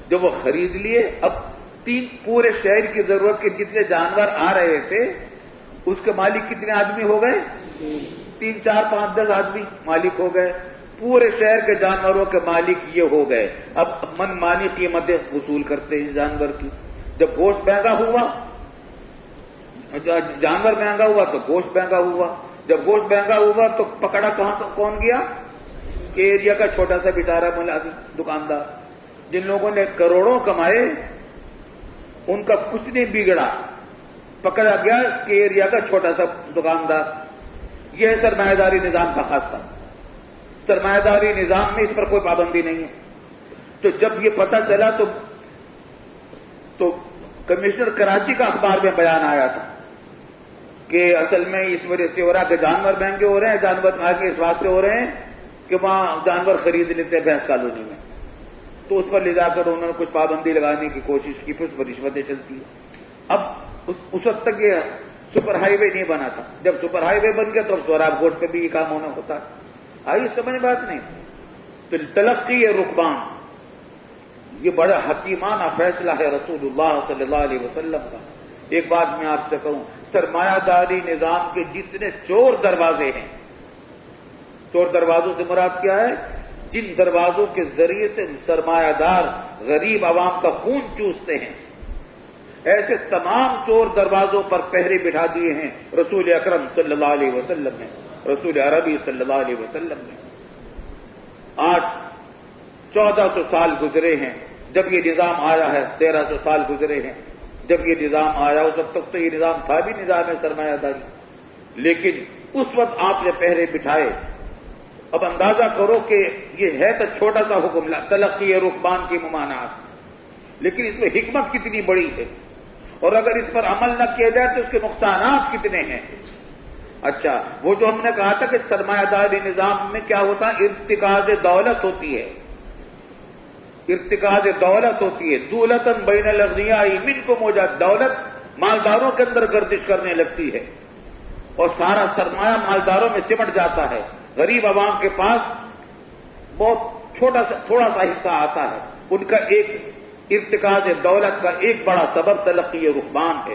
جب وہ خرید لیے، اب پورے شہر کی ضرورت کے جتنے جانور آ رہے تھے اس کے مالک کتنے آدمی ہو گئے؟ 3 4 5 10 آدمی مالک ہو گئے۔ پورے شہر کے جانوروں کے مالک یہ ہو گئے۔ اب من مانی قیمتیں وصول کرتے ہیں جانور کی۔ جب گوشت مہنگا ہوا، جانور مہنگا ہوا تو گوشت مہنگا ہوا۔ جب گوشت مہنگا ہوا تو پکڑا کون گیا؟ کہ ایریا کا چھوٹا سا بیچارہ ملازم دکاندار، جن لوگوں نے کروڑوں کمائے ان کا کچھ نہیں بگڑا، پکڑا گیا کہ ایریا کا چھوٹا سا دکاندار۔ یہ ہے سرمایہ داری نظام کا خاصہ۔ سرمایہ داری نظام میں اس پر کوئی پابندی نہیں ہے۔ تو جب یہ پتہ چلا تو کمشنر کراچی کا اخبار میں بیان آیا تھا کہ اصل میں اس وجہ سے ہو رہا کہ جانور مہنگے ہو رہے ہیں، جانور مہنگے اس واسطے ہو رہے ہیں کہ وہاں جانور خرید لیتے ہیں بھینس کالونی میں، تو اس پر لے جا کر انہوں نے کچھ پابندی لگانے کی کوشش کی، پھر اس پر رشوتیں چلتی ہیں۔ اب اس وقت تک یہ سپر ہائی وے نہیں بنا تھا۔ جب سپر ہائی وے بن گیا تو اب سوراب گوٹ پہ بھی یہ کام ہونا ہوتا ہے۔ آئی سمجھ بات نہیں؟ تو تلقی رکبان، یہ بڑا حکیمانہ فیصلہ ہے رسول اللہ صلی اللہ علیہ وسلم کا۔ ایک بات میں آپ سے کہوں، سرمایہ داری نظام کے جتنے چور دروازے ہیں، چور دروازوں سے مراد کیا ہے؟ جن دروازوں کے ذریعے سے سرمایہ دار غریب عوام کا خون چوستے ہیں، ایسے تمام چور دروازوں پر پہرے بٹھا دیے ہیں رسول اکرم صلی اللہ علیہ وسلم نے، رسول عربی صلی اللہ علیہ وسلم نے۔ آج 1400 سال گزرے ہیں جب یہ نظام آیا ہے، 1300 سال گزرے ہیں جب یہ نظام آیا۔ اس وقت تک تو یہ نظام تھا بھی نظام سرمایہ داری، لیکن اس وقت آپ نے پہرے بٹھائے۔ اب اندازہ کرو کہ یہ ہے تو چھوٹا سا حکم تلقی رکبان کی ممانعت، لیکن اس میں حکمت کتنی بڑی ہے، اور اگر اس پر عمل نہ کیا جائے تو اس کے نقصانات کتنے ہیں۔ اچھا، وہ جو ہم نے کہا تھا کہ سرمایہ داری نظام میں کیا ہوتا ہے؟ ارتکاز دولت ہوتی ہے، ارتکاز دولت ہوتی ہے۔ دولتن بین الاغنیاء منکم موجود، دولت مالداروں کے اندر گردش کرنے لگتی ہے، اور سارا سرمایہ مالداروں میں سمٹ جاتا ہے۔ غریب عوام کے پاس بہت تھوڑا سا حصہ آتا ہے۔ ان کا ایک ارتکاز دولت کا ایک بڑا سبب تلقی رکبان ہے۔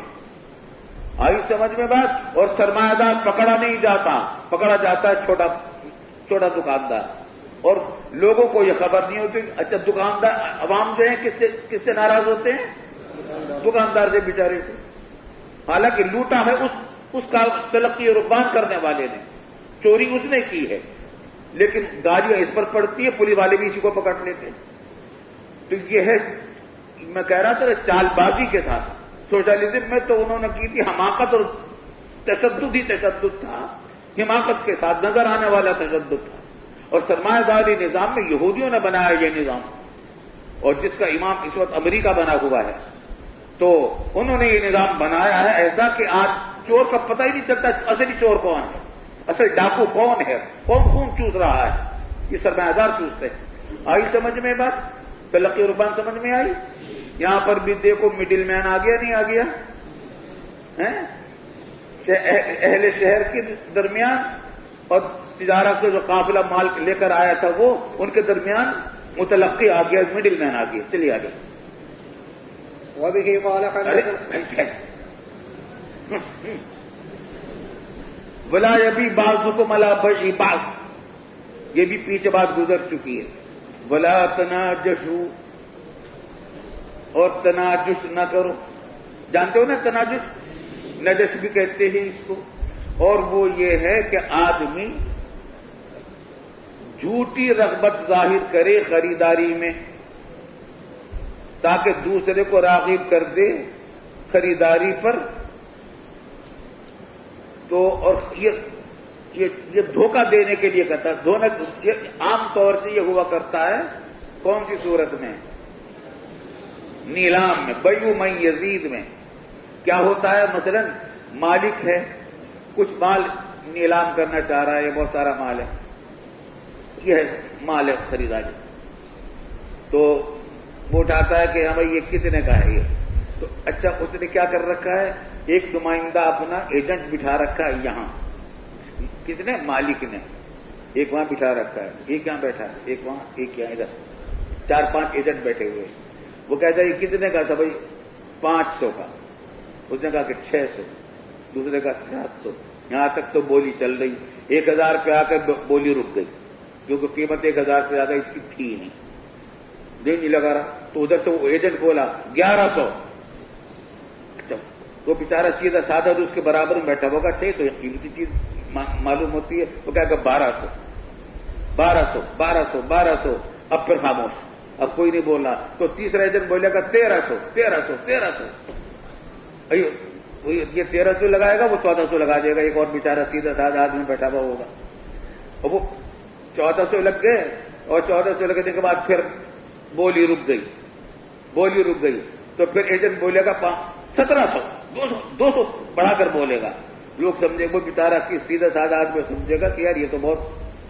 آئی سمجھ میں بات؟ اور سرمایہ دار پکڑا نہیں جاتا، پکڑا جاتا ہے چھوٹا دکاندار، اور لوگوں کو یہ خبر نہیں ہوتی۔ اچھا، دکاندار عوام جو ہیں کس سے ناراض ہوتے ہیں؟ دکاندار سے، بیچارے سے، حالانکہ لوٹا ہے اس کا تلقی رکبان کرنے والے نے، چوری اس نے کی ہے، لیکن گالیاں اس پر پڑتی ہے، پولیس والے بھی اسی کو پکڑ لیتے ہیں۔ تو یہ ہے، میں کہہ رہا تھا چال بازی کے ساتھ۔ سوشلزم میں تو انہوں نے کی تھی حماقت، اور تشدد ہی تشدد تھا، حماقت کے ساتھ نظر آنے والا تشدد تھا۔ اور سرمایہ داری نظام میں یہودیوں نے بنایا یہ نظام، اور جس کا امام اس وقت امریکہ بنا ہوا ہے، تو انہوں نے یہ نظام بنایا ہے ایسا کہ آج چور کا پتہ ہی نہیں چلتا اصلی چور کون ہے، اصل ڈاکو کون ہے، کون خون چوس رہا ہے۔ یہ سرمایہ دار چوستے ہیں۔ آئی سمجھ میں بات؟ تلقی رکبان سمجھ میں آئی؟ یہاں پر بھی دیکھو مڈل مین آ گیا نہیں آ گیا؟ اہل شہر کے درمیان اور تجارت سے جو قافلہ مال لے کر آیا تھا وہ، ان کے درمیان متلقی آ گیا، مڈل مین آ گیا۔ چلیے آگے۔ وبه قال ولا یبی بعضکم علی بیع بعض، یہ بھی پیچھے بات گزر چکی ہے۔ ولا تناجشوا، اور تناجش نہ کرو۔ جانتے ہو نا تناجش؟ نجش بھی کہتے ہیں اس کو، اور وہ یہ ہے کہ آدمی جھوٹی رغبت ظاہر کرے خریداری میں تاکہ دوسرے کو راغب کر دے خریداری پر، تو اور یہ دھوکہ دینے کے لیے کرتا ہے۔ یہ عام طور سے یہ ہوا کرتا ہے کون سی صورت میں؟ نیلام میں، بیع من یزید میں۔ کیا ہوتا ہے؟ مثلا مالک ہے، کچھ مال نیلام کرنا چاہ رہا ہے، یہ بہت سارا مال ہے، یہ ہے مال ہے خریداری، تو وہ اٹھاتا ہے کہ ہاں بھائی یہ کتنے کا ہے یہ، تو اچھا اس نے کیا کر رکھا ہے، ایک نمائندہ اپنا ایجنٹ بٹھا رکھا ہے یہاں، کس نے؟ مالک نے، ایک وہاں بٹھا رکھا ہے، ایک یہاں بیٹھا ہے، ایک وہاں، ایک یہاں، ادھر 4-5 ایجنٹ بیٹھے ہوئے ہیں۔ وہ کہتا ہے یہ کتنے کا تھا بھائی؟ 500 کا۔ اس نے کہا کہ 600، دوسرے کا 700، یہاں تک تو بولی چل رہی، 1000 پہ آ کر بولی رک گئی، کیونکہ قیمت 1000 سے زیادہ اس کی تھی نہیں، دن نہیں لگا رہا۔ تو ادھر سے وہ ایجنٹ بولا 1100۔ اچھا وہ بیچارہ سیدھا سادہ اس کے برابر میں بیٹھا ہوگا، صحیح تو یہ قیمتی چیز معلوم ہوتی ہے، وہ کہا کہ 1200۔ اب پھر خاموش، اب کوئی نہیں بول رہا۔ تو تیسرا ایجنٹ بولے گا 1300۔ یہ 1300 لگائے گا، وہ 1400 لگا دے گا، ایک اور بیچارہ سیدھا سادہ آدمی بیٹھا ہوا ہوگا، اور وہ 1400 لگ گئے، اور 1400 لگنے کے بعد پھر بولی رک گئی، تو پھر ایجنٹ بولے گا 1700، 200 بڑھا کر بولے گا۔ لوگ سمجھے، وہ بیچارہ کی سیدھا سادہ آدمی سمجھے گا کہ یار یہ تو بہت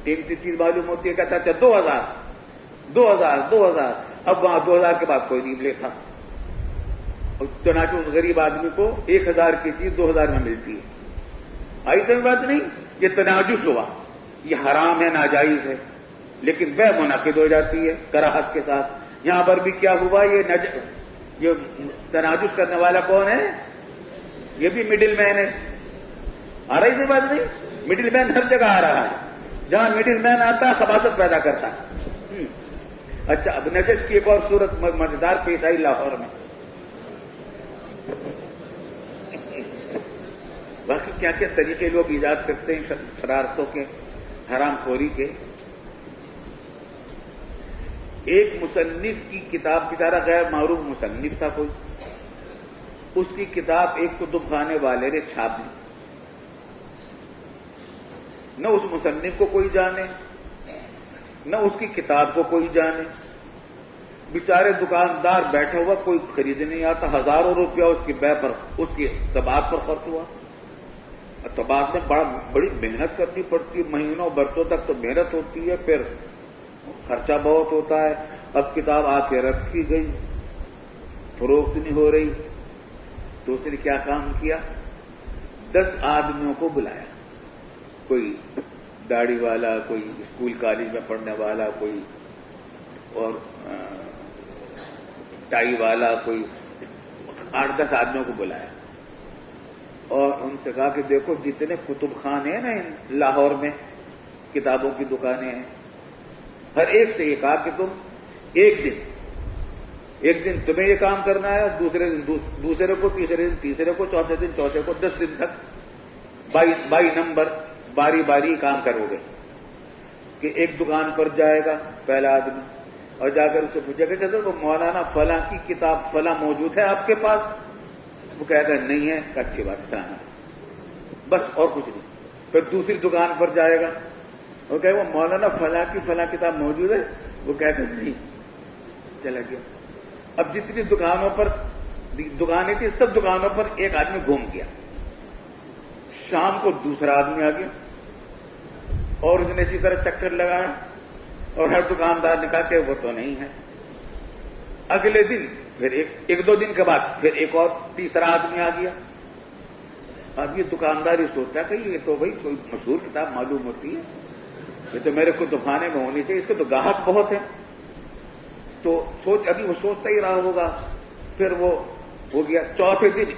قیمتی چیز معلوم ہوتی ہے، کہتا اچھا 2000۔ اب وہاں 2000 کے بعد کوئی نہیں لیتا، چنانچہ اس غریب آدمی کو 1000 کی چیز 2000 میں ملتی ہے۔ آئی سمجھ بات نہیں؟ یہ تناجش ہوا، یہ حرام ہے، ناجائز ہے، لیکن وہ منعقد ہو جاتی ہے کراہت کے ساتھ۔ یہاں پر بھی کیا ہوا؟ یہ تناجش کرنے والا کون ہے؟ یہ بھی مڈل مین ہے۔ آ رہی سی بات نہیں؟ مڈل مین ہر جگہ آ رہا ہے، جہاں مڈل مین آتا ہے خباثت پیدا کرتا ہے۔ اچھا اب نجش کی ایک اور صورت مزیدار پیش آئی لاہور میں۔ باقی کیا کیا طریقے لوگ ایجاد کرتے ہیں شرارتوں کے، حرام خوری کے۔ ایک مصنف کی کتاب، بیچارہ غیر معروف مصنف تھا کوئی، اس کی کتاب ایک کتب خانے والے نے چھاپ لی، نہ اس مصنف کو کوئی جانے، نہ اس کی کتاب کو کوئی جانے، بیچارے دکاندار بیٹھا ہوا، کوئی خریدنے نہیں آتا، ہزاروں روپیہ اس کی بے پر، اس کی طباعت پر خرچ ہوا۔ طباعت میں بڑی محنت کرنی پڑتی ہے، مہینوں برسوں تک تو محنت ہوتی ہے، پھر خرچہ بہت ہوتا ہے۔ اب کتاب آ کے رکھی گئی، فروخت نہیں ہو رہی، تو اس نے کیا کام کیا؟ 10 آدمیوں کو بلایا، کوئی داڑھی والا، کوئی اسکول کالج میں پڑھنے والا، کوئی اور ٹائی والا، کوئی 8-10 آدمیوں کو بلایا، اور ان سے کہا کہ دیکھو جتنے کتب خانے ہیں نا لاہور میں، کتابوں کی دکانیں ہیں، ہر ایک سے یہ کہا کہ تم ایک دن تمہیں یہ کام کرنا ہے، دوسرے دن دوسرے کو، تیسرے دن تیسرے کو، چوتھے دن چوتھے کو، 10 دن تک 22 نمبر باری باری کام کرو گے۔ کہ ایک دکان پر جائے گا پہلا آدمی، اور جا کر اسے پوچھے گا کہ وہ مولانا فلاں کی کتاب فلاں موجود ہے آپ کے پاس؟ وہ کہے گا نہیں ہے، اچھی بات ہے، بس اور کچھ نہیں۔ پھر دوسری دکان پر جائے گا، وہ کہے وہ مولانا فلاں کی فلاں کتاب موجود ہے؟ وہ کہتا نہیں، چلا گیا۔ اب جتنی دکانیں تھی، سب دکانوں پر ایک آدمی گھوم گیا۔ شام کو دوسرا آدمی آ گیا، اور اس نے اسی طرح چکر لگایا، اور ہر دکاندار نے کہا کہ وہ تو نہیں ہے۔ اگلے دن پھر ایک دو دن کے بعد پھر ایک اور تیسرا آدمی آ گیا۔ اب یہ دکاندار ہی سوچتا کہ یہ تو بھائی کوئی مشہور کتاب معلوم ہوتی ہے، یہ تو میرے کتب خانے میں ہونی چاہیے، اس کے تو گاہک بہت ہیں۔ تو ابھی وہ سوچتا ہی رہا ہوگا، پھر وہ ہو گیا چوتھے دن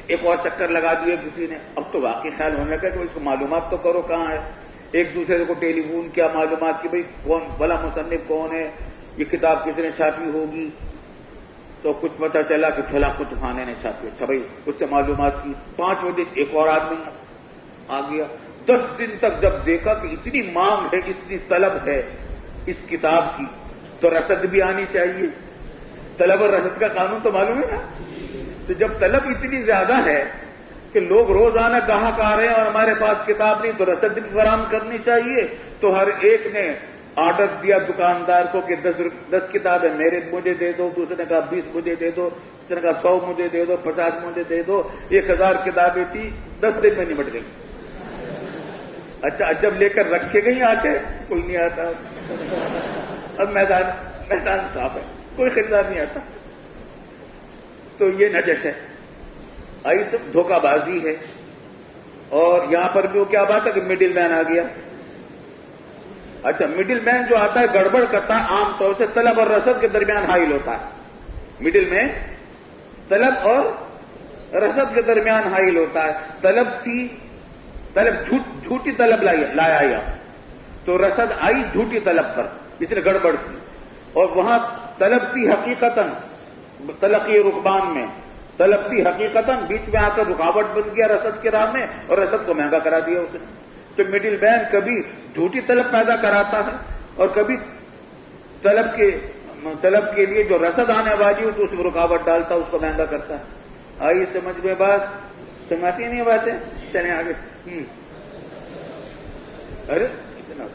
ایک اور چکر لگا دیا کسی نے۔ اب تو واقعی خیال ہونے لگا کہ اس کو معلومات تو کرو کہاں ہے، ایک دوسرے کو ٹیلی فون کیا معلومات کی، بھائی کون بلا مصنف کون ہے، یہ کتاب کس نے چھاپی ہوگی۔ تو کچھ پتہ چلا کہ فلاں کتب خانے نے چھاپی، اچھا بھائی اس سے معلومات کی۔ 5ویں دن ایک اور آدمی آ گیا۔ 10 دن تک جب دیکھا کہ اتنی مانگ ہے، اتنی طلب ہے اس کتاب کی، تو رسد بھی آنی چاہیے۔ طلب اور رسد کا قانون تو معلوم ہے نا۔ تو جب طلب اتنی زیادہ ہے کہ لوگ روزانہ گاہک آ رہے ہیں اور ہمارے پاس کتاب نہیں، تو رسد بھی فراہم کرنی چاہیے۔ تو ہر ایک نے آرڈر دیا دکاندار کو کہ 10 کتابیں مجھے دے دو، دوسرے نے کہا 20 مجھے دے دو، دوسرے نے کہا 100 مجھے دے دو، 50 مجھے دے دو۔ 1000 کتابیں تھی، 10 دن میں نمٹ گئی۔ اچھا جب لے کر رکھے گئی آ کے، کوئی نہیں آتا۔ اب میدان صاف ہے، کوئی خریدار نہیں آتا۔ تو یہ نجش ہے، آئی سب دھوکہ بازی ہے. اور یہاں پر بھی وہ کیا بات ہے کہ مڈل مین آ گیا. اچھا مڈل مین جو آتا ہے گڑبڑ کرتا ہے عام طور سے طلب اور رسد کے درمیان حائل ہوتا ہے. مڈل مین طلب اور رسد کے درمیان حائل ہوتا ہے. جھوٹی طلب لایا یا تو رسد آئی جھوٹی طلب پر، اس نے گڑبڑ کی. اور وہاں طلب تھی حقیقتاً تلقی رکبان میں، طلب تھی حقیقتاً، بیچ میں آ کر رکاوٹ بن گیا رسد کے راہ میں اور رسد کو مہنگا کرا دیا اس نے. تو مڈل مین کبھی جھوٹی طلب پیدا کراتا ہے اور کبھی طلب کے لیے جو رسد آنے والی ہو تو اس میں رکاوٹ ڈالتا ہے، اس کو مہنگا کرتا ہے. آئیے سمجھ میں بات سمجھتی نہیں باتیں. چلیں آگے. ارے کتنا